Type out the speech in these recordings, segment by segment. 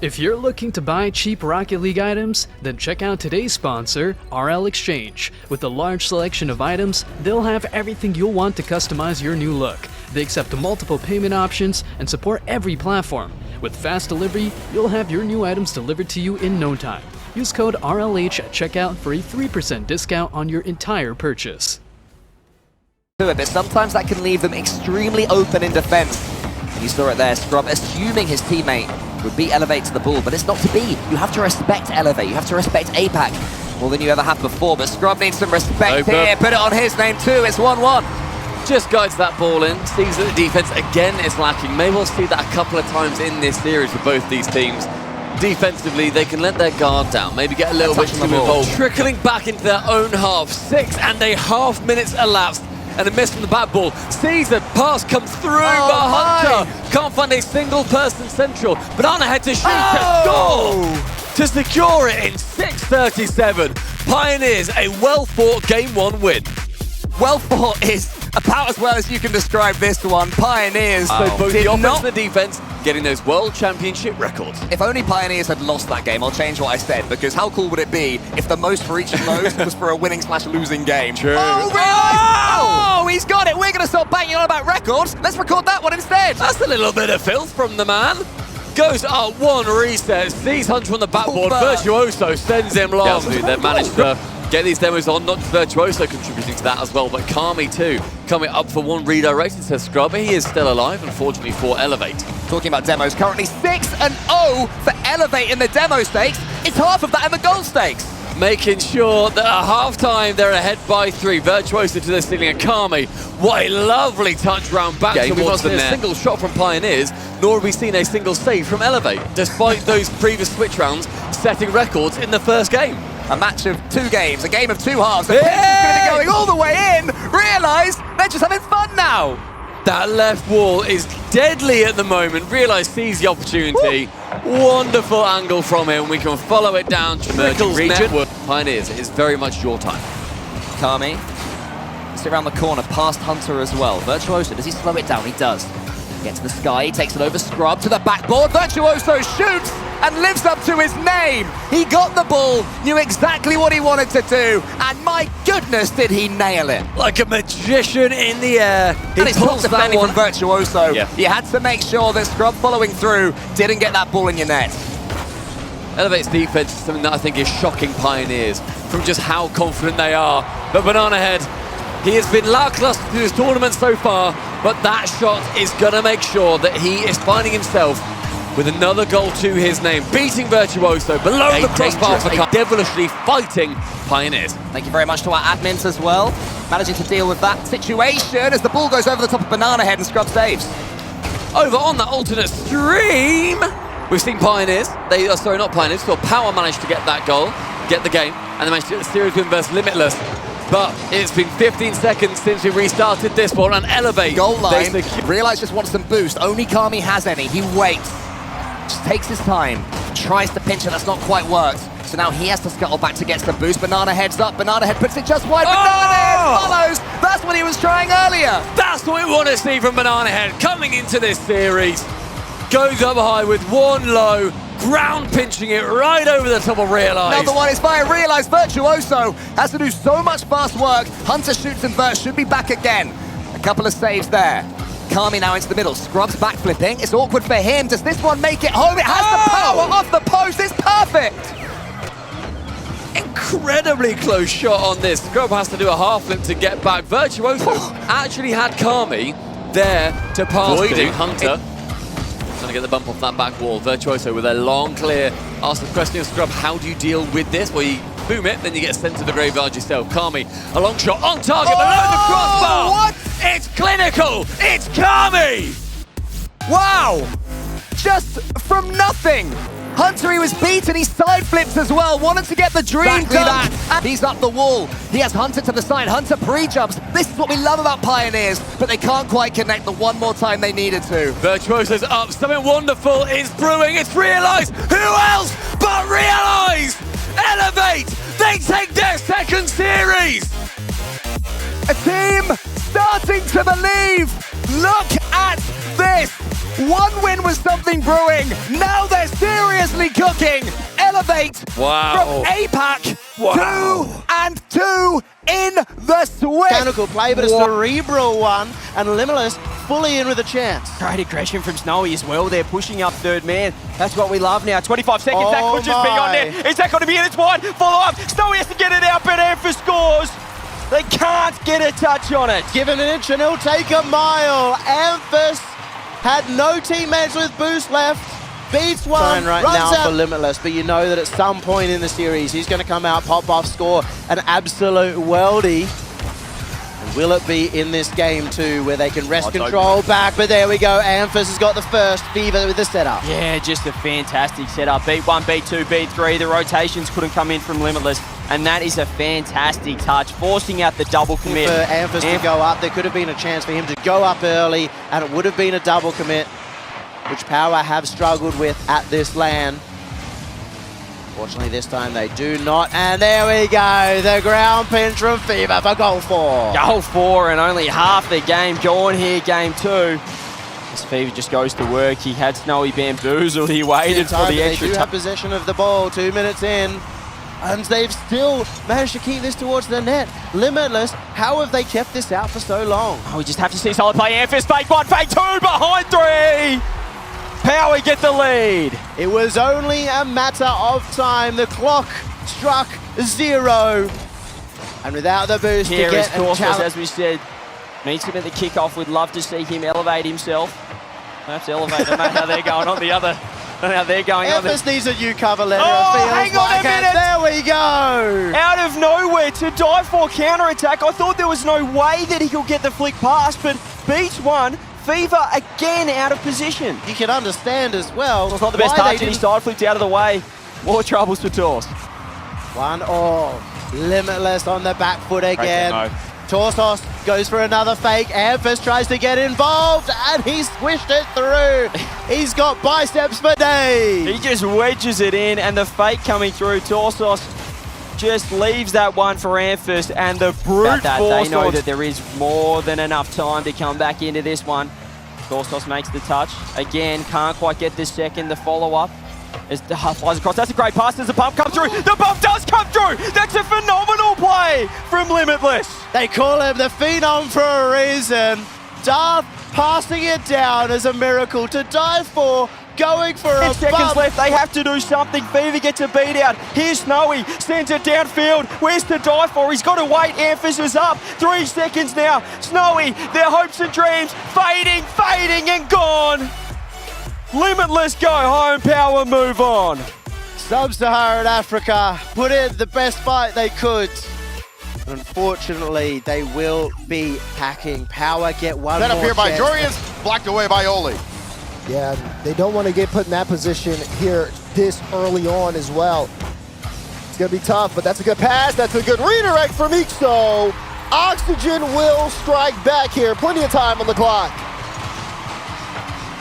If you're looking to buy cheap Rocket League items, then check out today's sponsor, RL.Exchange. With a large selection of items, they'll have everything you'll want to customize your new look. They accept multiple payment options and support every platform. With fast delivery, you'll have your new items delivered to you in no time. Use code RLH at checkout for a 3% discount on your entire purchase. But sometimes that can leave them extremely open in defense. You saw it there, Scrub assuming his teammate would beat Elevate to the ball, but it's not to be. You have to respect Elevate, you have to respect APAC more than you ever have before, but Scrub needs some respect here. Put it on his name too, it's 1-1. Just guides that ball in, sees that the defense again is lacking. Maybe we'll see that a couple of times in this series for both these teams. Defensively, they can let their guard down, maybe get a little bit too involved. Trickling back into their own half, 6.5 minutes elapsed. And a miss from the back ball. Sees the pass come through, but Hunter can't find a single person central. Banana head to shoot to score to secure it in 6:37. Pioneers a well-fought Game 1 win. Well fought is about as well as you can describe this one. Pioneers So both the offense and the defense getting those World Championship records. If only Pioneers had lost that game, I'll change what I said, because how cool would it be if the most for each of those was for a winning/losing game? True. Oh, he's got it! We're going to start banging on about records. Let's record that one instead. That's a little bit of filth from the man. Goes up one reset, sees Hunter on the backboard. Virtuoso sends him long. They've managed to get these demos on, not just Virtuoso contributing to that as well, but Kami too. Coming up for one redirected, says Scrub. He is still alive, unfortunately, for Elevate. Talking about demos, currently 6-0 for Elevate in the demo stakes. It's half of that in the gold stakes. Making sure that at half-time they're ahead by 3. Virtuoso to the ceiling, and Kami. What a lovely touch round back. So we've not seen a single shot from Pioneers, nor have we seen a single save from Elevate, despite those previous switch rounds setting records in the first game. A match of 2 games, a game of 2 halves. The Prince is going to be going all the way in. Realise they're just having fun now. That left wall is deadly at the moment. Realise sees the opportunity. Wonderful angle from him. We can follow it down to Trickle's network. Pioneers, it is very much your time. Kami, sit around the corner, past Hunter as well. Virtuoso, does he slow it down? He does. Gets to the sky, he takes it over Scrub to the backboard. Virtuoso shoots and lives up to his name. He got the ball, knew exactly what he wanted to do, and my goodness, did he nail it. Like a magician in the air. And it's not defending from Virtuoso. You had to make sure that Scrub following through didn't get that ball in your net. Elevate's defense is something that I think is shocking Pioneers from just how confident they are. But Banana Head, he has been lackluster through this tournament so far, but that shot is going to make sure that he is finding himself with another goal to his name, beating Virtuoso below the crossbar for devilishly fighting Pioneers. Thank you very much to our admins as well, managing to deal with that situation as the ball goes over the top of Banana Head and Scrub saves. Over on that alternate stream, we've seen Pioneers, sorry, not Pioneers, so Power managed to get that goal, get the game, and they managed to get the series win versus Limitless. But it's been 15 seconds since we restarted this ball, and Elevate. Goal line, Realise just wants some boost. Only Kami has any. He waits, just takes his time, tries to pinch it, that's not quite worked. So now he has to scuttle back to get some boost. Banana Head's up, Banana Head puts it just wide. Banana Head follows, that's what he was trying earlier. That's what we want to see from Banana Head coming into this series. Goes up high with one low, ground pinching it right over the top of Realise. Another one is fire. Realise Virtuoso has to do so much fast work. Hunter shoots and Vert should be back again. A couple of saves there. Kami now into the middle. Scrub's backflipping. It's awkward for him. Does this one make it home? It has the power off the post. It's perfect. Incredibly close shot on this. Scrub has to do a half flip to get back. Virtuoso actually had Kami there to pass to Hunter. Trying to get the bump off that back wall. Virtuoso with a long clear. Ask the question of Scrub, how do you deal with this? Well, you boom it, then you get sent to the graveyard yourself. Kami, a long shot on target, below the crossbar. What? It's clinical. It's Kami. Wow. Just from nothing. Hunter, he was beaten, he side flips as well, wanted to get the dream done. And he's up the wall. He has Hunter to the side. Hunter pre-jumps. This is what we love about Pioneers, but they can't quite connect the one more time they needed to. Virtuoso's up. Something wonderful is brewing. It's Realise. Who else but Realise? Elevate. They take their second series. A team starting to believe. Look at this. One win was something brewing. Now they're seriously really cooking. Elevate Wow. from APAC. 2-2 in the Swift. Mechanical play, but a cerebral one, and Limitless fully in with a chance. Great aggression from Snowy as well. They're pushing up third man. That's what we love now. 25 seconds, that could just be on there. Is that going to be in? It's wide. Follow up. Snowy has to get it out, but Ampher scores. They can't get a touch on it. Give him an inch and he'll take a mile. Amphis had no teammates with boost left. Beats one, right runs now out. for Limitless, but you know that at some point in the series, he's going to come out, pop off, score an absolute weldy. And will it be in this game too, where they can wrest control back? But there we go, Amphis has got the first. Fever with the setup. Yeah, just a fantastic setup. Beat 1, beat 2, beat 3. The rotations couldn't come in from Limitless. And that is a fantastic touch, forcing out the double commit. For Amphis to go up, there could have been a chance for him to go up early, and it would have been a double commit, which Power have struggled with at this LAN. Fortunately, this time they do not. And there we go, the ground pinch from Fever for goal 4. Goal 4 and only half the game gone here, game 2. As Fever just goes to work, he had Snowy bamboozled, he waited for the extra They do have time. possession of the ball, 2 minutes in. And they've still managed to keep this towards the net. Limitless, how have they kept this out for so long? Oh, we just have to see solid play. Amphis, fake 1, fake 2, behind 3. Power get the lead. It was only a matter of time. The clock struck 0. And without the boost Here to is get a Torsos, challenge. as we said, meets him at the kickoff. We'd love to see him elevate himself. Perhaps elevate. I don't know how they're going on the other. I don't know how they're going on. Amphis needs a new cover letter. Oh, it feels hang on like a minute. There we go. Out of nowhere to dive for counter-attack. I thought there was no way that he could get the flick past, but beats 1. Fever again out of position. You can understand as well. It's not the best why touch, they and he didn't- side flipped out of the way. More troubles for Tors. 1-all. Limitless on the back foot again. no. Torsos goes for another fake. Amphis tries to get involved, and he squished it through. He's got biceps for days. He just wedges it in, and the fake coming through. Torsos just leaves that one for Amphis, and the brute force. They know that there is more than enough time to come back into this one. Torsos makes the touch. Again, can't quite get the second, the follow-up. As the half flies across, that's a great pass. Does the bump come through? The bump does come through! That's a phenomenal play from Limitless. They call him the Phenom for a reason. Darth passing it down as a miracle to dive for, going for a 10 seconds bump. left, they have to do something. Fever gets a beat out. Here's Snowy, sends it downfield. Where's to die for? He's got to wait. Amphis is up. 3 seconds now. Snowy, their hopes and dreams fading, and gone. Limitless go home, Power move on. Sub-Saharan Africa put in the best fight they could. Unfortunately, they will be packing. Power get one Set up more here by chance. Jorius, blocked away by Oli. Yeah, they don't want to get put in that position here this early on as well. It's going to be tough, but that's a good pass. That's a good redirect from Ixo. Oxygen will strike back here. Plenty of time on the clock.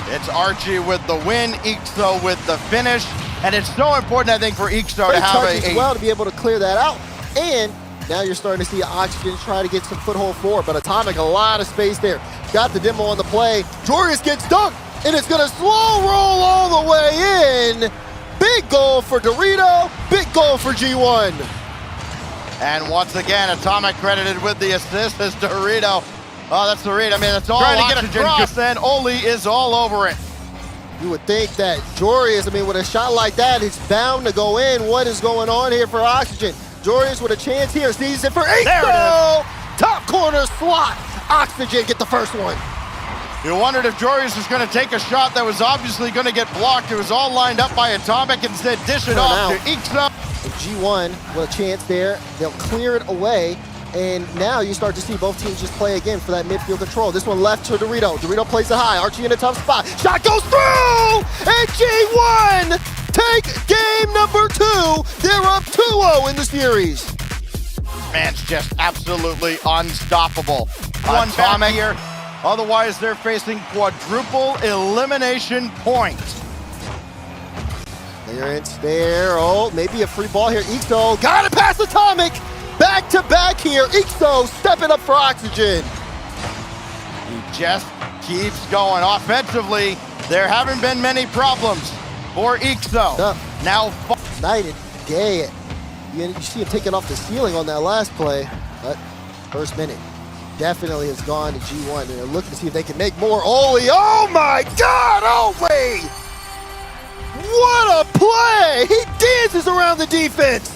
It's Archie with the win, Ixo with the finish. And it's so important, I think, for Ixo to have touch as well to be able to clear that out. And now you're starting to see Oxygen try to get some foothold forward, but Atomic, a lot of space there. Got the demo on the play. Jorius gets dunked, and it's going to slow roll all the way in. Big goal for Dorito, big goal for G1. And once again, Atomic credited with the assist as Dorito. Oh, that's Dorito. I mean, that's all trying to Oxygen, get across. because then Oli is all over it. You would think that Jorius, I mean, with a shot like that, it's bound to go in. What is going on here for Oxygen? Jorius with a chance here, sees it for Ixo! Top corner slot. Oxygen get the first one. You wondered if Jorius was going to take a shot that was obviously going to get blocked. It was all lined up by Atomic, instead dish it off to Ixo. G1 with a chance there. They'll clear it away. And now you start to see both teams just play again for that midfield control. This one left to Dorito. Dorito plays it high. Archie in a tough spot. Shot goes through! And G1 take game number 2. They're up 2-0 in the series. Man's just absolutely unstoppable. One back here. Otherwise, they're facing quadruple elimination points. Clearance there. Oh, maybe a free ball here. Ixo got it past Atomic. Back to back here. Ixo stepping up for Oxygen. He just keeps going. Offensively, there haven't been many problems for Ixo. now Night and day. You see him taking off the ceiling on that last play, but first minute definitely has gone to G1. And they're looking to see if they can make more. Oli, oh my God, Oli! What a play! He dances around the defense.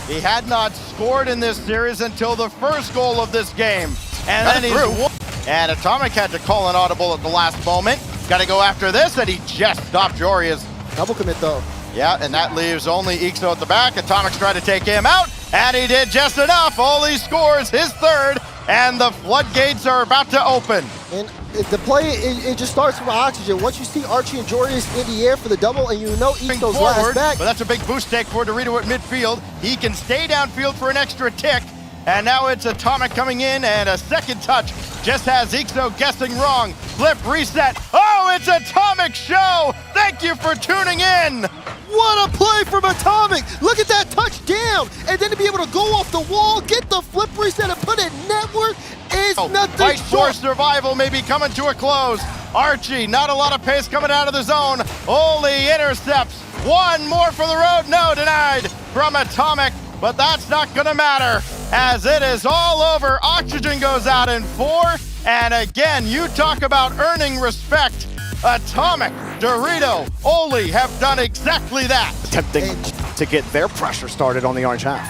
He had not scored in this series until the first goal of this game. And then he's won. And Atomic had to call an audible at the last moment. Got to go after this, and he just stopped Joria's. Double commit though. Yeah, and that leaves only Ixo at the back. Atomic's trying to take him out, and he did just enough. Oli scores his third, and the floodgates are about to open. And the play, it just starts from oxygen. Once you see Archie and Jorius in the air for the double, and you know Ixo's last back. But that's a big boost take for Dorito at midfield. He can stay downfield for an extra tick. And now it's Atomic coming in, and a second touch just has Ixo guessing wrong. Flip, reset. Oh, it's Atomic Show! Thank you for tuning in! What a play from Atomic! Look at that touchdown! And then to be able to go off the wall, get the flip reset, and put it network is nothing Fight for short. survival may be coming to a close. Archie, not a lot of pace coming out of the zone. Oli intercepts. One more for the road. No, denied from Atomic. But that's not gonna matter, as it is all over. Oxygen goes out in 4, and again, you talk about earning respect. Atomic, Dorito, Oli have done exactly that. Attempting to get their pressure started on the orange half.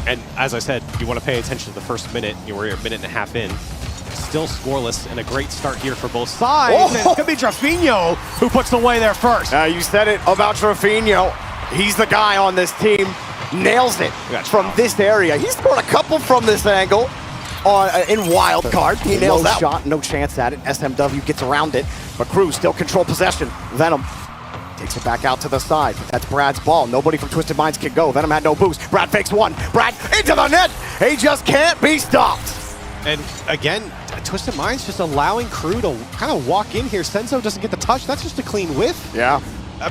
And as I said, you want to pay attention to the first minute. You were a minute and a half in. Still scoreless, and a great start here for both sides. Oh. It could be Drafinho who puts the way there first. You said it about Drafinho. He's the guy on this team. Nails it from this area. He scored a couple from this angle in wild card. He nails that shot, no chance at it. SMW gets around it, but Crew still control possession. Venom takes it back out to the side. That's Brad's ball. Nobody from Twisted Minds can go. Venom had no boost. Brad fakes one. Brad into the net. He just can't be stopped. And again, Twisted Minds just allowing Crew to kind of walk in here. Senzo doesn't get the touch. That's just a clean whiff. Yeah.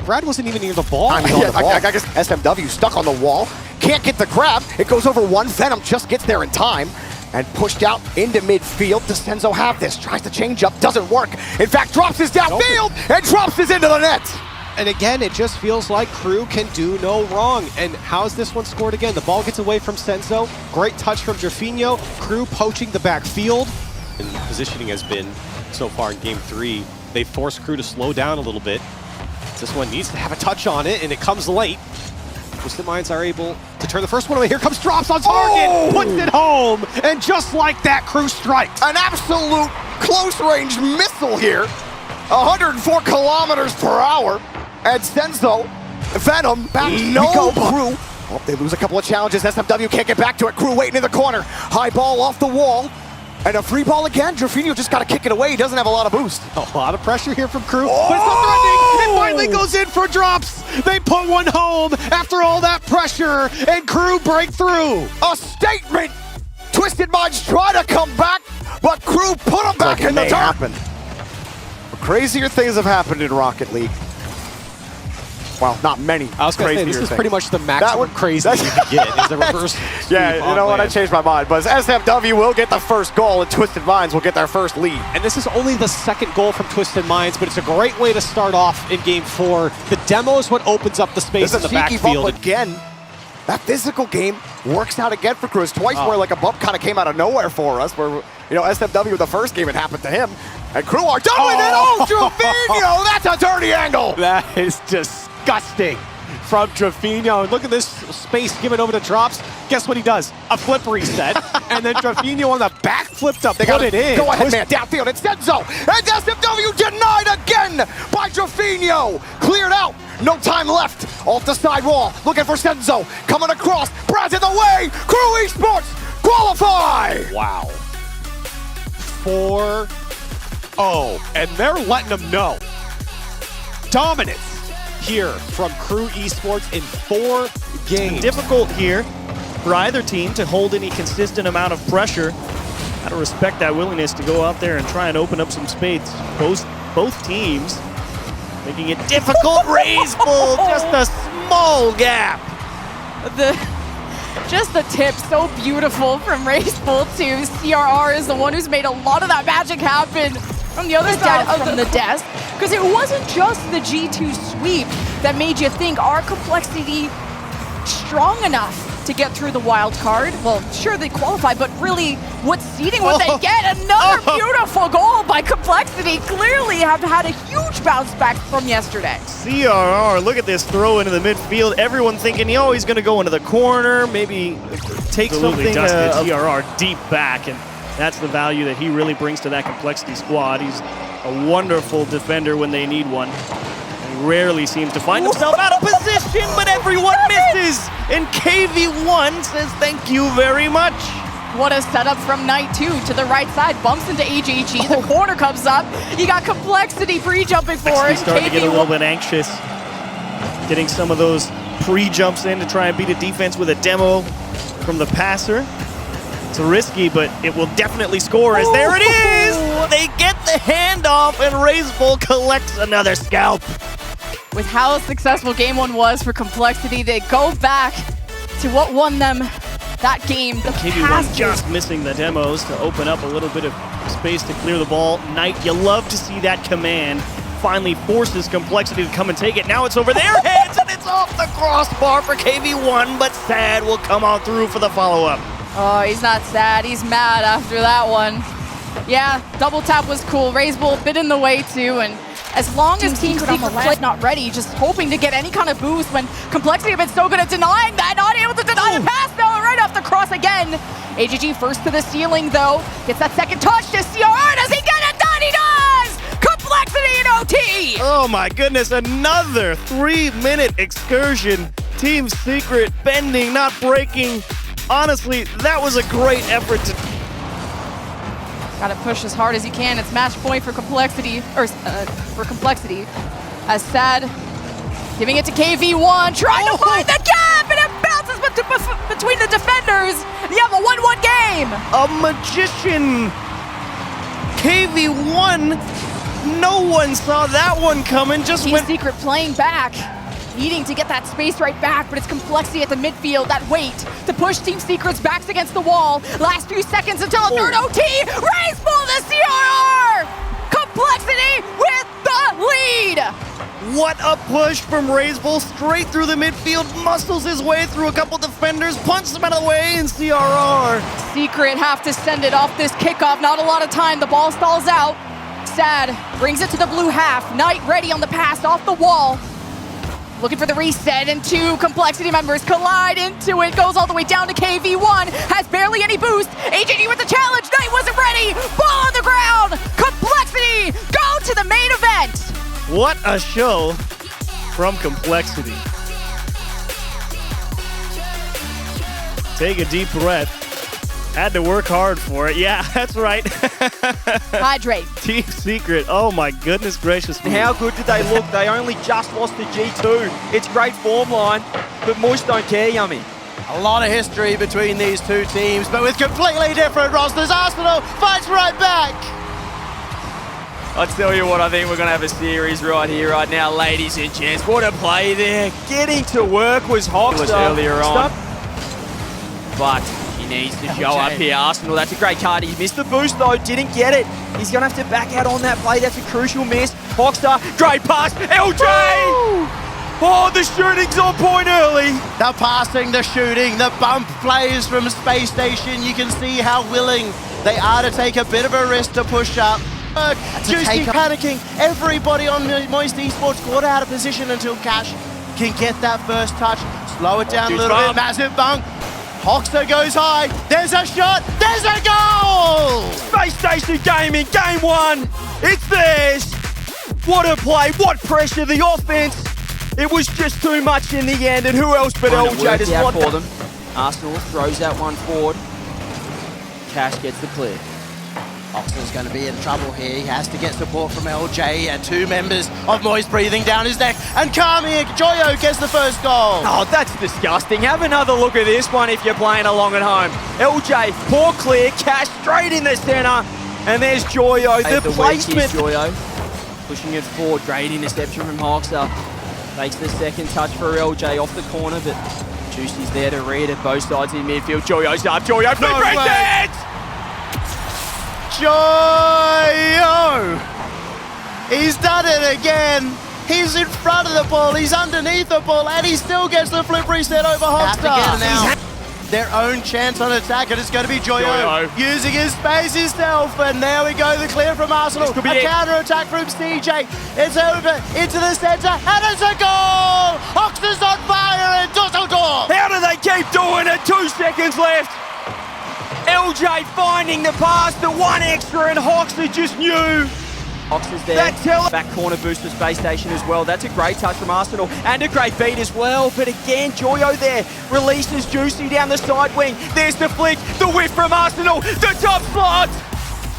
Brad wasn't even near the ball. I guess SMW stuck on the wall. Can't get the grab. It goes over one. Venom just gets there in time and pushed out into midfield. Does Senzo have this? Tries to change up. Doesn't work. In fact, drops his downfield and drops his into the net. And again, it just feels like Crew can do no wrong. And how's this one scored again? The ball gets away from Senzo. Great touch from Drafinho. Crew poaching the backfield. And positioning has been, so far in Game 3, they force Crew to slow down a little bit. This one needs to have a touch on it, and it comes late. Twisted Minds are able to turn the first one away. Here comes Drops on target, puts it home, and just like that, Crew strikes. An absolute close-range missile here. 104 kilometers per hour. And Senzo, Venom, back no Crew. Oh, they lose a couple of challenges. SMW can't get back to it. Crew waiting in the corner. High ball off the wall. And a free ball again. Drafinho just got to kick it away. He doesn't have a lot of boost. A lot of pressure here from Crew. But it's not threatening. It finally goes in for Drops. They put one home after all that pressure, and Crew break through. A statement. Twisted Minds try to come back, but Crew put them back in the dirt. Crazier things have happened in Rocket League. Well, not many. I was going to say, this is pretty much the maximum crazy you can get, is the reverse. Yeah, you know what, I changed my mind. But SMW will get the first goal, and Twisted Minds will get their first lead. And this is only the second goal from Twisted Minds, but it's a great way to start off in Game 4. The demo is what opens up the space in the backfield. Again, that physical game works out again for Cruz. Twice where like a bump kind of came out of nowhere for us, where, you know, SMW, the first game, it happened to him. And Crew are done with it. Oh, Drafinho, that's a dirty angle. That is disgusting from Drafinho. Look at this space given over to Drops. Guess what he does? A flip reset. And then Drafinho on the back flipped up. They got it in. Go ahead, man. Downfield. It's Senzo. And SMW denied again by Drafinho. Cleared out. No time left. Off the side wall. Looking for Senzo. Coming across. Brad's in the way. Crew Esports qualify. Wow. 4-0. And they're letting them know. Dominance here from Crew Esports in 4 games. Difficult here for either team to hold any consistent amount of pressure. Gotta respect that willingness to go out there and try and open up some space. Both teams making it difficult. Raise bull, just a small gap. Just the tip, so beautiful from Race Bull to CRR is the one who's made a lot of that magic happen from the other side of the desk. because it wasn't just the G2 sweep that made you think, are Complexity strong enough to get through the wild card? Well, sure they qualify, but really, what seeding would they get? Another beautiful goal by Complexity. Clearly have had a huge bounce back from yesterday. CRR, look at this throw into the midfield. Everyone thinking, yo, he's going to go into the corner, maybe take something. Dusted CRR deep back, and that's the value that he really brings to that Complexity squad. He's a wonderful defender when they need one. He rarely seems to find himself out of position, but everyone misses. And KV1 says thank you very much. What a setup from Knight 2 to the right side, bumps into HHE, the corner comes up, you got Complexity pre-jumping for it. He's starting to get a little bit anxious, getting some of those pre-jumps in to try and beat a defense with a demo from the passer. It's risky, but it will definitely score as there it is! They get the handoff and RazeBull collects another scalp. With how successful game one was for Complexity, they go back to what won them that game. The KV1 just missing the demos to open up a little bit of space to clear the ball. Knight, you love to see that command finally forces Complexity to come and take it. Now it's over their heads and it's off the crossbar for KV1, but Sad will come on through for the follow-up. Oh, he's not sad, he's mad after that one. Yeah, double tap was cool. RazeBull a bit in the way too, and as long as Team Secret play not ready, just hoping to get any kind of boost when Complexity have been so good at denying that, not able to deny the pass though, right off the cross again. HGG first to the ceiling though, gets that second touch to CRR, does he get it done? He does! Complexity in OT! Oh my goodness, another 3-minute excursion. Team Secret bending, not breaking. Honestly, that was a great effort to... Gotta push as hard as you can. It's match point for Complexity, As Sad giving it to KV1, trying to find the gap, and it bounces between the defenders. You have a 1-1 game. A magician. KV1, no one saw that one coming. Just Team Secret playing back, needing to get that space right back, but it's Complexity at the midfield, that weight to push Team Secret's backs against the wall. Last few seconds until a third OT. RazeBull the CRR! Complexity with the lead! What a push from RazeBull, straight through the midfield, muscles his way through a couple defenders, punches them out of the way, and CRR. Secret have to send it off this kickoff, not a lot of time, the ball stalls out. Sad brings it to the blue half, Knight ready on the pass off the wall. Looking for the reset, and two Complexity members collide into it, goes all the way down to KV1, has barely any boost. HGG with the challenge, Knight wasn't ready, ball on the ground, Complexity go to the main event. What a show from Complexity. Take a deep breath. Had to work hard for it. Yeah, that's right. Hydrate. Team Secret, oh my goodness gracious me. How good did they look? They only just lost to G2. It's great form line, but Moist don't care, Yummy. A lot of history between these two teams, but with completely different rosters. Arsenal fights right back. I tell you what, I think we're going to have a series right here, right now, ladies and gents. What a play there. Getting to work was Hoxter earlier on. But he needs to show up here, Arsenal. That's a great card. He missed the boost, though. Didn't get it. He's going to have to back out on that play. That's a crucial miss. Hoxter, great pass. LJ! Woo! Oh, the shooting's on point early. The passing, the shooting, the bump plays from Spacestation. You can see how willing they are to take a bit of a risk to push up. Juicy panicking. Everybody on Moist Esports got out of position until Cash can get that first touch. Slow it down a little bit. Massive bunk. Hoxter goes high. There's a shot. There's a goal! Spacestation Gaming, game one. It's theirs. What a play. What pressure. The offense. It was just too much in the end. And who else but LJ to slot for them? Arsenal throws that one forward. Cash gets the clear. Hoxter's going to be in trouble here. He has to get support from LJ and two members of Moist breathing down his neck. And Kami Joyo gets the first goal. Oh, that's disgusting. Have another look at this one if you're playing along at home. LJ, poor clear, Cash straight in the center. And there's Joyo. The placement. Joyo pushing it forward. Great interception from Hoxter. Takes the second touch for LJ off the corner, but Juicy's there to read it. Both sides in midfield. Joyo's up. Joyo, no way. Joyo! He's done it again. He's in front of the ball, he's underneath the ball, and he still gets the flip reset over Hogstar. Now their own chance on attack, and it's going to be Joyo using his space himself. And there we go, the clear from Arsenal. A counter-attack from CJ. It's over into the center, and it's a goal! Hogstar's on fire in Dusseldorf! How do they keep doing it? 2 seconds left. LJ finding the pass, the one extra, and Hogstar just knew. Hox is there. Back corner boost for Space Station as well. That's a great touch from Arsenal and a great beat as well. But again, Joyo there releases Juicy down the side wing. There's the flick, the whiff from Arsenal, the top slot.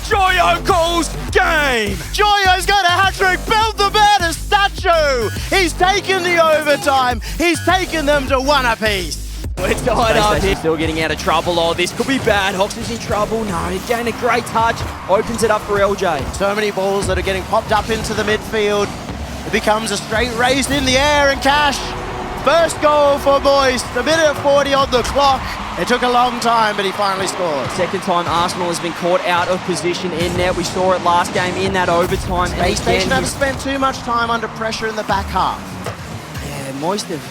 Joyo calls game. Joyo's got a hat-trick, build the man a statue. He's taken the overtime. He's taken them to 1 apiece. We're tied up here. Still getting out of trouble. Oh, this could be bad. Hox is in trouble. No, again, a great touch. Opens it up for LJ. So many balls that are getting popped up into the midfield. It becomes a straight race in the air, and Cash, first goal for Moist. A minute 40 on the clock. It took a long time, but he finally scored. Second time Arsenal has been caught out of position in net. We saw it last game in that overtime. Spacestation haven't spent too much time under pressure in the back half. Yeah, Moist have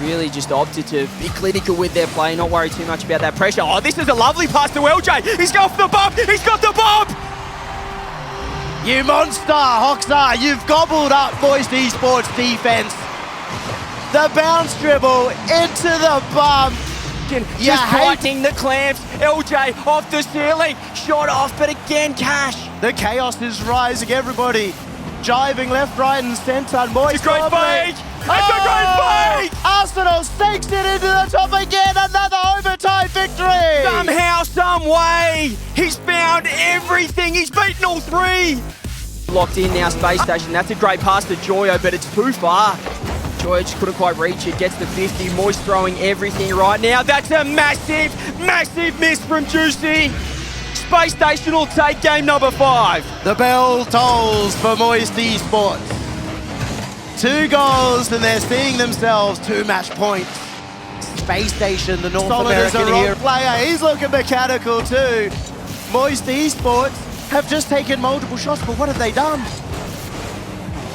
really just opted to be clinical with their play, not worry too much about that pressure. Oh, this is a lovely pass to LJ. He's got the bump. He's got the bump. You monster, Hogstar. You've gobbled up Moist Esports defense. The bounce dribble into the bump. Just tightening the clamps. LJ off the ceiling. Shot off, but again, Cash. The chaos is rising. Everybody jiving left, right, and centre. Moist. Great fake. That's a great fake! Arsenal stakes it into the top again, another overtime victory! Somehow, some way, he's found everything. He's beaten all 3. Locked in now, Space Station. That's a great pass to Joyo, but it's too far. Joyo just couldn't quite reach it. Gets the 50. Moist throwing everything right now. That's a massive, massive miss from Juicy. Space Station will take game number 5. The bell tolls for Moist Esports. 2 goals, and they're seeing themselves 2 match points. Space Station, the North American hero player, he's looking mechanical too. Moist Esports have just taken multiple shots, but what have they done?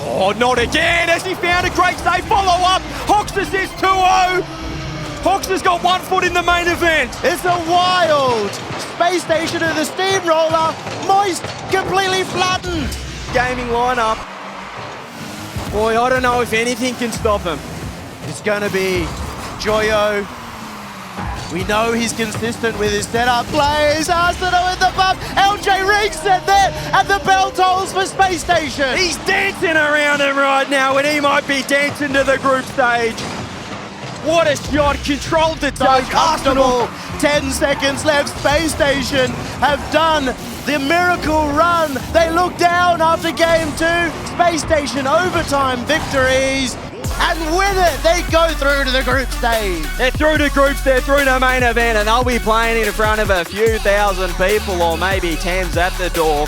Oh, not again, as he found a great save. Follow up. Hogstar says 2-0. Hogstar's got 1 foot in the main event. It's a wild Space Station of the steamroller. Moist completely flattened. Gaming lineup. Boy, I don't know if anything can stop him. It's going to be Joyo. We know he's consistent with his setup plays. Arsenal in the bump. LJ reset there, and the bell tolls for Space Station. He's dancing around him right now, and he might be dancing to the group stage. What a shot. Controlled the touch. Arsenal. 10 seconds left. Space Station have done the miracle run. They look down after game 2. Space Station overtime victories and win it. They go through to the group stage. They're through to groups, they're through to main event, and they'll be playing in front of a few thousand people, or maybe 10s at the door.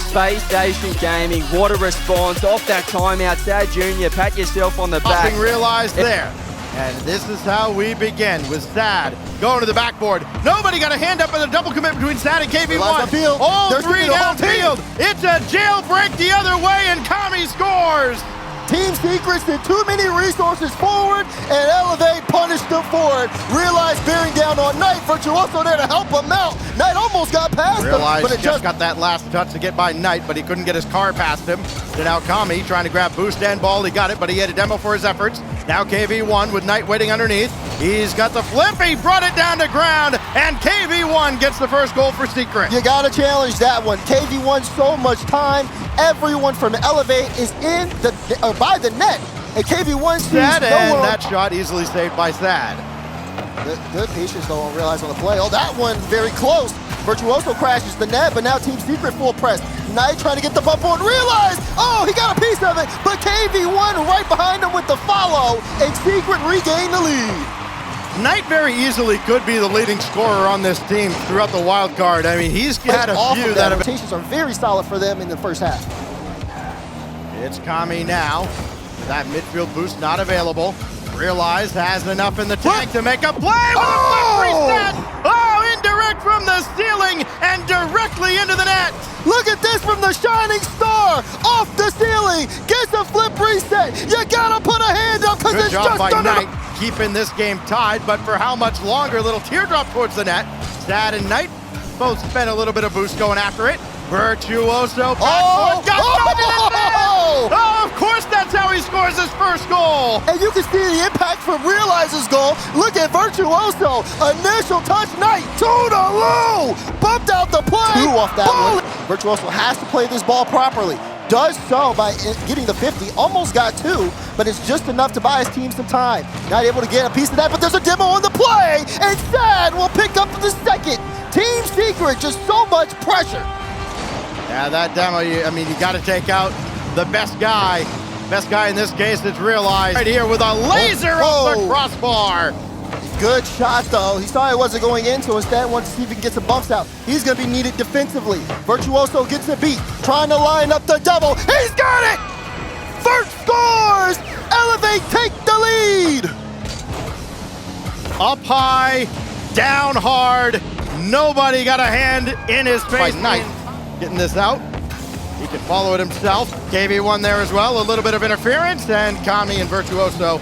Space Station Gaming, what a response off that timeout. Sad Junior, pat yourself on the back. Nothing realized there. And this is how we begin with Sad going to the backboard. Nobody got a hand up in the double commit between Sad and KV1. All 3 downfield. It's a jailbreak the other way, and Kami scores. Team Secrets did too many resources forward, and Elevate punished them for it. Realized bearing down on Knight. Virtuoso there to help him out. Knight almost got past him, but it just got that last touch to get by Knight, but he couldn't get his car past him. So now Kami trying to grab boost and ball. He got it, but he had a demo for his efforts. Now KV1 with Knight waiting underneath. He's got the flip. He brought it down to ground, and KV1 gets the first goal for Secret. You gotta challenge that one. KV1 so much time. Everyone from Elevate is in the by the net, and KV1 sees Sad, and nowhere. that shot easily saved by Sad. The patience don't realize on the play. Oh, that one's very close. Virtuoso crashes the net, but now Team Secret full press. Knight trying to get the bump on, realized, oh, he got a piece of it, but KV1 right behind him with the follow, and Secret regained the lead. Knight very easily could be the leading scorer on this team throughout the wild card. I mean, he's had a few that have... Rotations are very solid for them in the first half. It's Kami now. That midfield boost not available. Realized has enough in the tank to make a play with a flip reset. Oh, indirect from the ceiling, and directly into the net. Look at this from the shining star, off the ceiling, gets a flip reset. You gotta put a hand up because Good it's job just by under Knight, keeping this game tied, but for how much longer? Little teardrop towards the net. Sad and Knight both spent a little bit of boost going after it. Virtuoso backboard, got stuck in the net! Oh, of course that's how he scores his first goal. And you can see the impact from Realize's goal. Look at Virtuoso, initial touch, Knight, Toodaloo! Bumped out the play. 2 off that one. Virtuoso has to play this ball properly. Does so by getting the 50, almost got 2, but it's just enough to buy his team some time. Not able to get a piece of that, but there's a demo on the play, and Sad will pick up the second. Team Secret, just so much pressure. Yeah, that demo, you got to take out the best guy. Best guy in this case is Realize. Right here with a laser off the crossbar. Good shot, though. He saw it wasn't going in, so instead wanted to see if he can get some bumps out. He's going to be needed defensively. Virtuoso gets a beat, trying to line up the double. He's got it! Vert scores! Elevate take the lead! Up high, down hard. Nobody got a hand in his face. Knight getting this out. He can follow it himself. KV1 there as well. A little bit of interference, and Kami and Virtuoso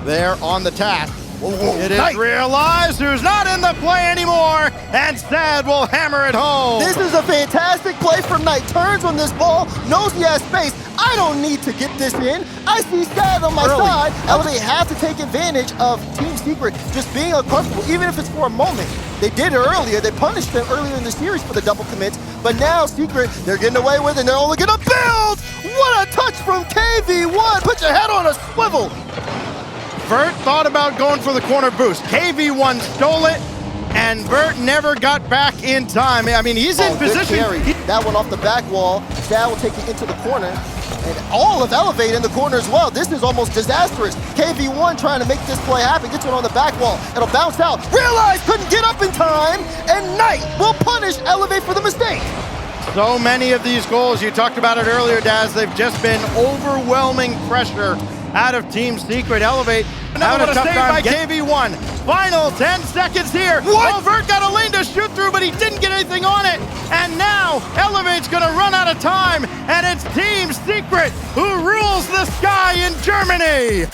there on the task. It is Realize who's not in the play anymore, and Sad will hammer it home. This is a fantastic play from Knight. Turns on this ball, knows he has space. I don't need to get this in. I see Sad on my side. Elevate have to take advantage of Team Secret just being uncomfortable, even if it's for a moment. They did it earlier. They punished them earlier in the series for the double commits, but now Secret, they're getting away with it, and they're only gonna build. What a touch from KV1. Put your head on a swivel. Vert thought about going for the corner boost. KV1 stole it, and Vert never got back in time. I mean, he's in position. That one off the back wall. Sad will take it into the corner. And all of Elevate in the corner as well. This is almost disastrous. KV1 trying to make this play happen. Gets it on the back wall. It'll bounce out. Realize couldn't get up in time. And Knight will punish Elevate for the mistake. So many of these goals, you talked about it earlier, Daz, they've just been overwhelming pressure out of Team Secret. Elevate having a tough time by KV1. Final 10 seconds here. What? Vert got a lane to shoot through, but he didn't get anything on it. And now Elevate's gonna run out of time, and it's Team Secret who rules the sky in Germany.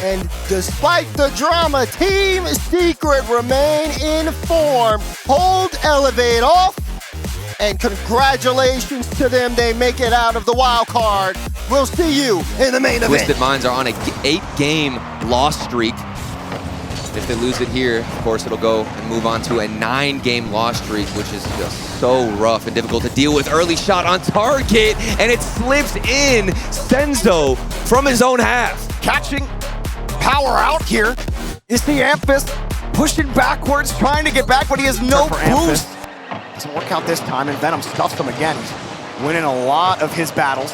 And despite the drama, Team Secret remain in form. Hold Elevate off. And congratulations to them, they make it out of the wild card. We'll see you in the main event. Twisted Minds are on a 8-game loss streak. If they lose it here, of course, it'll go and move on to a 9-game loss streak, which is just so rough and difficult to deal with. Early shot on target, and it slips in. Senzo from his own half. Catching power out here is the Amphis pushing backwards, trying to get back, but he has no boost. Doesn't work out this time, and Venom stuffs him again. He's winning a lot of his battles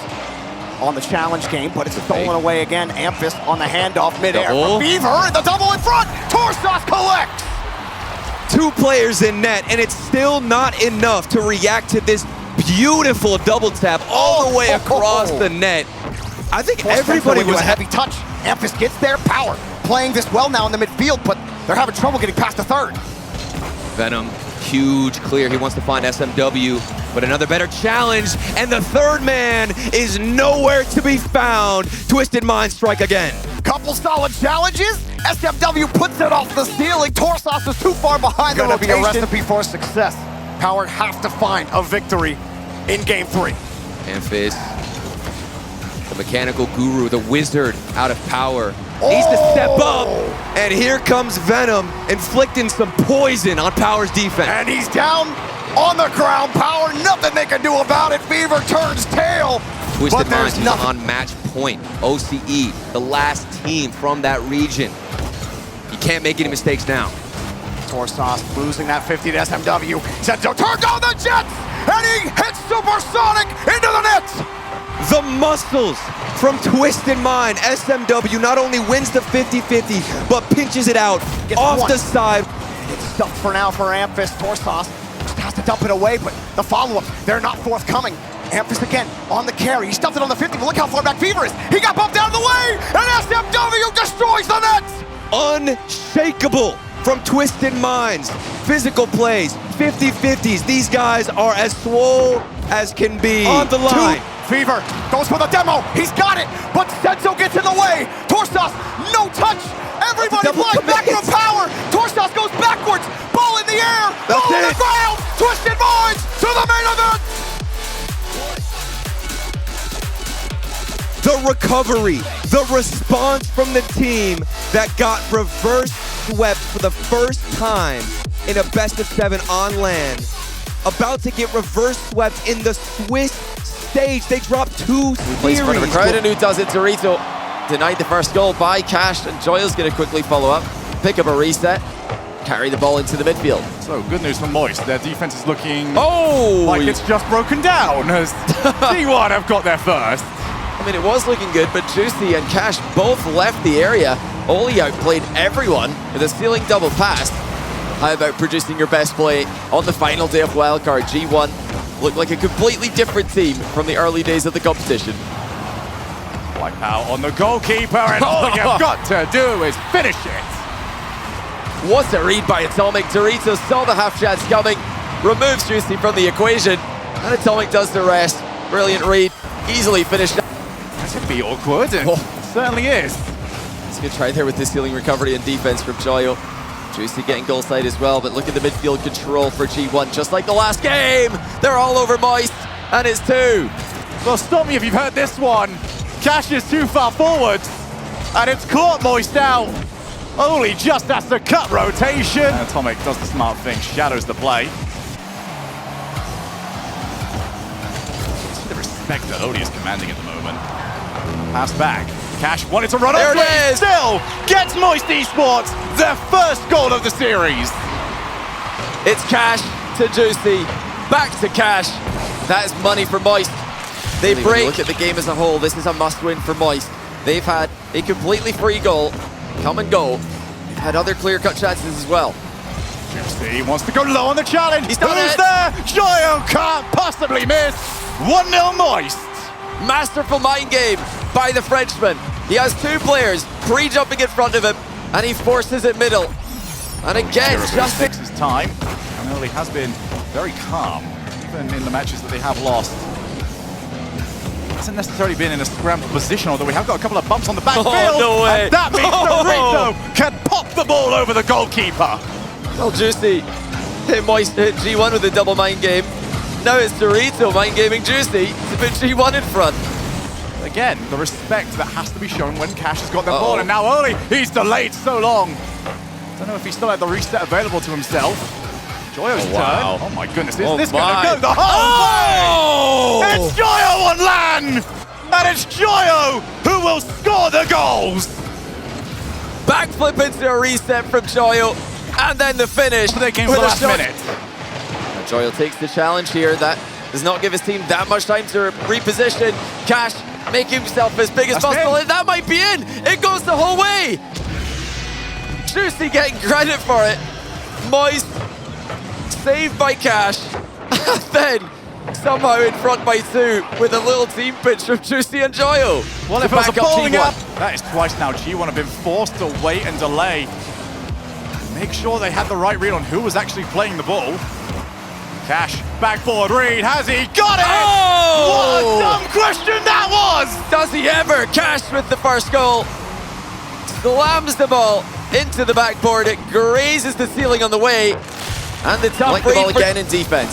on the challenge game, but it's stolen away again. Amphis on the handoff midair. Beaver, and the double in front. Torsos collects. 2 players in net, and it's still not enough to react to this beautiful double tap all the way across the net. I think everybody was a heavy touch. Amphis gets their power, playing this well now in the midfield, but they're having trouble getting past the third. Venom, huge clear. He wants to find SMW, but another better challenge, and the third man is nowhere to be found. Twisted Mind strike again. Couple solid challenges. SMW puts it off the ceiling. Torsos is too far behind the rotation. Gonna be a recipe for success. Power have to find a victory in Game 3. Amphis, the mechanical guru, the wizard out of Power, needs to step up, and here comes Venom, inflicting some poison on Power's defense. And he's down on the ground. Power, nothing they can do about it. Fever turns tail. Twisted Minds is on match point. OCE, the last team from that region. You can't make any mistakes now. Torsos losing that 50 to SMW. Senzo turns on the Jets, and he hits Supersonic into the net. The muscles from Twisted Mind. SMW not only wins the 50-50, but pinches it out off the side. It's stuffed for now for Amphis. Torsos just has to dump it away, but the follow-up, they're not forthcoming. Amphis again on the carry. He stuffed it on the 50, but look how far back Fever is. He got bumped out of the way, and SMW destroys the net! Unshakable from Twisted Minds. Physical plays, 50-50s. These guys are as swole as can be. On the line. Fever goes for the demo. He's got it, but Senzo gets in the way. Torsos, no touch. Everybody flies back from power. Torsos goes backwards. Ball in the air. Ball on the ground. Twisted Minds to the main event. The recovery, the response from the team that got reverse swept for the first time in a best-of-7 on land. About to get reverse swept in the Swiss stage. They dropped 2 series. In front of a crowd, and who does it? Dorito denied the first goal by Cash, and Joyle's going to quickly follow up, pick up a reset, carry the ball into the midfield. So good news for Moist. Their defense is looking like it's just broken down as T1 have got there first. I mean, it was looking good, but Juicy and Cash both left the area. Oli outplayed everyone with a stealing double pass. How about producing your best play on the final day of Wildcard? G1 looked like a completely different team from the early days of the competition. Wipe out on the goalkeeper, and all you've got to do is finish it. What's a read by Atomic? Doritos saw the half chance coming, removes Juicy from the equation, and Atomic does the rest. Brilliant read, easily finished. That could be awkward, and it certainly is. It's a good try there with this healing recovery and defense from Joyo. Juicy getting goal side as well, but look at the midfield control for G1, just like the last game. They're all over Moist, and it's 2. Well, stop me if you've heard this one. Cash is too far forward, and it's caught Moist out. Oli just has to cut rotation. And Atomic does the smart thing, shadows the play. See the respect that Oli is commanding at the moment. Pass back. Cash wanted to run there over it is. Still gets Moist Esports their first goal of the series. It's Cash to Juicy, back to Cash. That is money for Moist. They break. Look at the game as a whole. This is a must-win for Moist. They've had a completely free goal come and go. They've had other clear-cut chances as well. Juicy wants to go low on the challenge. He's done Who's it. there? Joyo can't possibly miss. 1-0 Moist. Masterful mind game by the Frenchman. He has 2 players pre-jumping in front of him, and he forces it middle. And again, just takes his time. And Oli has been very calm, even in the matches that they have lost. Hasn't necessarily been in a scrambled position, although we have got a couple of bumps on the backfield. Oh, no way. And that means Dorito can pop the ball over the goalkeeper. well, Juicy hit G1 with a double mind game. Now it's Dorito mind gaming Juicy to put G1 in front. Again, the respect that has to be shown when Cash has got the ball, and now Oli, he's delayed so long. Don't know if he still had the reset available to himself. Joyo's turn. Oh my goodness, is this going to go the whole way? It's Joyo on land! And it's Joyo who will score the goals! Backflip into a reset from Joyo, and then the finish. They came for the last minute. Joyo takes the challenge here. That does not give his team that much time to reposition. Cash making himself as big as possible, and that might be in. It goes the whole way. Juicy getting credit for it. Moist saved by Cash, and then somehow in front by 2 with a little team pitch from Juicy and Joyo. Well, if it was a bowling up, that is twice now. G1 have been forced to wait and delay. Make sure they had the right read on who was actually playing the ball. Cash, back forward read, has he got it? Oh! What a dumb question that was! Does he ever? Cash with the first goal. Slams the ball into the backboard. It grazes the ceiling on the way. And the tough the ball again in defense.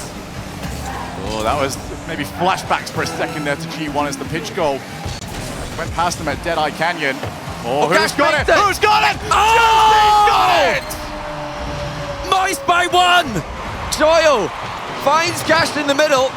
Oh, that was maybe flashbacks for a second there to G1 as the pitch goal. Went past them at Deadeye Canyon. Oh, who's got it? Who's got it? Oh! Juicy's got it! Moist by 1. Joyo finds Cash in the middle,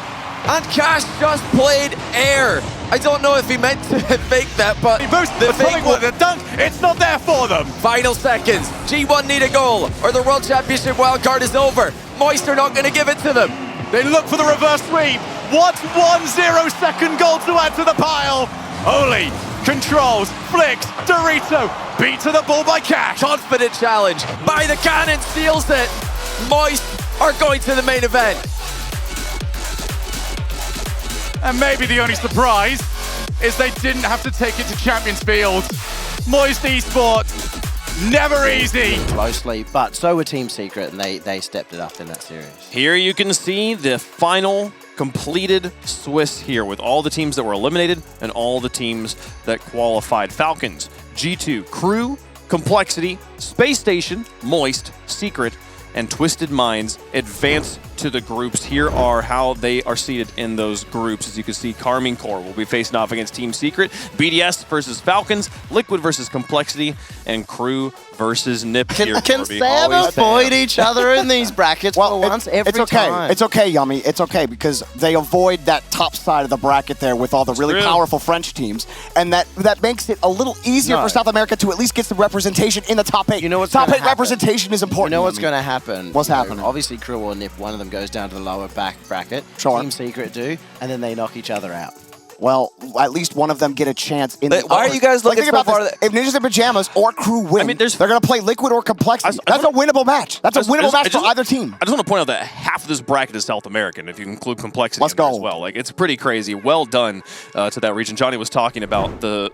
and Cash just played air. I don't know if he meant to fake that, but he boosted the fake with the dunk. It's not there for them. Final seconds. G1 need a goal, or the World Championship wildcard is over. Moist are not going to give it to them. They look for the reverse sweep. What's 1 0-second goal to add to the pile? Oli controls, flicks, Dorito beat to the ball by Cash. Confident challenge by the cannon, steals it. Moist are going to the main event. And maybe the only surprise is they didn't have to take it to Champions Field. Moist Esports Never easy. Closely, but so were Team Secret, and they stepped it up in that series. Here you can see the final completed Swiss here with all the teams that were eliminated and all the teams that qualified. Falcons, G2, Crew, Complexity, Space Station, Moist, Secret, and Twisted Minds advance to the groups. Here are how they are seated in those groups. As you can see, Carmine Core will be facing off against Team Secret, BDS versus Falcons, Liquid versus Complexity, and Crew versus Nip. Can Sam avoid each other in these brackets for once every time? It's okay, Yummy. It's okay because they avoid that top side of the bracket there with all the really powerful French teams, and that makes it a little easier for South America to at least get some representation in the top 8. You know what's top 8 happen? representation is important. You know what's going to happen? What's happening? Obviously, Crew or Nip, one of them goes down to the lower back bracket. Sure. Team Secret do, and then they knock each other out. Well, at least one of them get a chance in the Why are you guys looking so far? If Ninjas in Pajamas or Crew win, they're going to play Liquid or Complexity. That's a winnable match. That's a winnable match for either team. I just want to point out that half of this bracket is South American, if you include Complexity in there as well. Like, it's pretty crazy. Well done to that region. Johnny was talking about the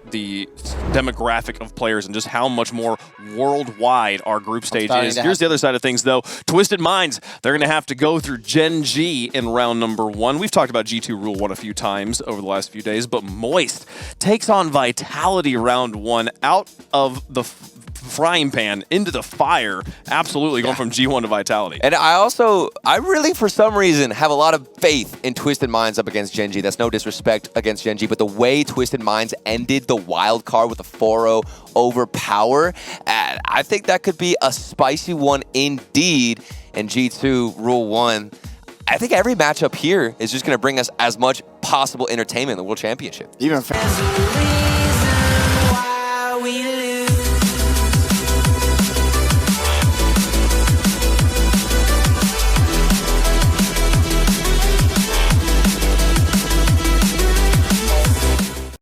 demographic of players and just how much more worldwide our group stage is. Here's the other side of things, though. Twisted Minds, they're going to have to go through Gen G in round number 1. We've talked about G2 Rule 1 a few times over the last few days, but Moist takes on Vitality round 1 out of the frying pan into the fire. Absolutely going from G1 to Vitality. And I really, for some reason, have a lot of faith in Twisted Minds up against Gen G. That's no disrespect against Gen G, but the way Twisted Minds ended the wild card with a 4-0 over Power, I think that could be a spicy one indeed in G2 Rule 1. I think every matchup here is just going to bring us as much possible entertainment in the World Championship. Even